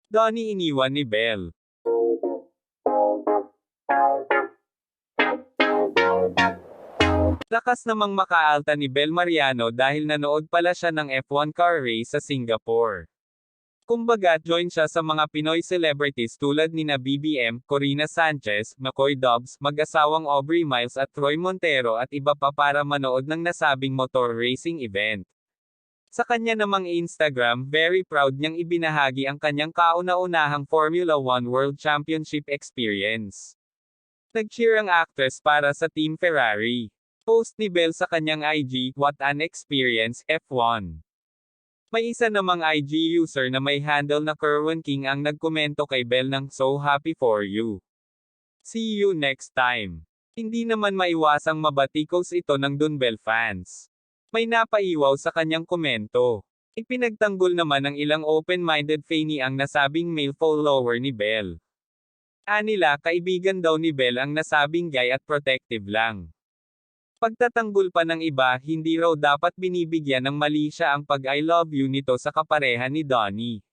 Donnie iniwan ni Belle. Lakas namang makaalta ni Belle Mariano dahil nanood pala siya ng F1 car race sa Singapore. Kumbaga, join siya sa mga Pinoy celebrities tulad nina BBM, Corina Sanchez, McCoy Dubs, mag-asawang Aubrey Miles at Troy Montero at iba pa para manood ng nasabing motor racing event. Sa kanya namang Instagram, very proud niyang ibinahagi ang kanyang kauna-unahang Formula 1 World Championship experience. Nag-cheer ang actress para sa Team Ferrari. Post ni Belle sa kanyang IG, "What an experience, F1." May isa namang IG user na may handle na Kerwin King ang nagkomento kay Belle ng "So happy for you. See you next time." Hindi naman maiwasang mabatikos ito ng Dunbel fans. May napaiwaw sa kanyang komento. Ipinagtanggol naman ng ilang open-minded fani ang nasabing male follower ni Belle. Anila, kaibigan daw ni Belle ang nasabing guy at protective lang. Pagtatanggol pa ng iba, hindi raw dapat binibigyan ng mali siya ang pag-I love you nito sa kapareha ni Donnie.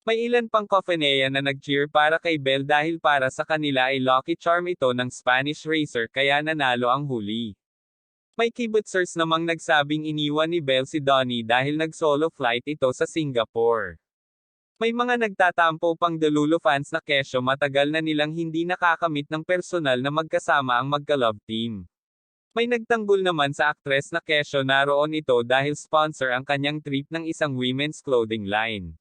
May ilan pang kofeneya na nag-cheer para kay Belle dahil para sa kanila ay lucky charm ito ng Spanish racer kaya nanalo ang huli. May kibutsers namang nagsabing iniwan ni Belle si Donnie dahil nag-solo flight ito sa Singapore. May mga nagtatampo pang Delulu fans na kesyo matagal na nilang hindi nakakamit ng personal na magkasama ang magka-love team. May nagtanggol naman sa aktres na kesyo naroon ito dahil sponsor ang kanyang trip ng isang women's clothing line.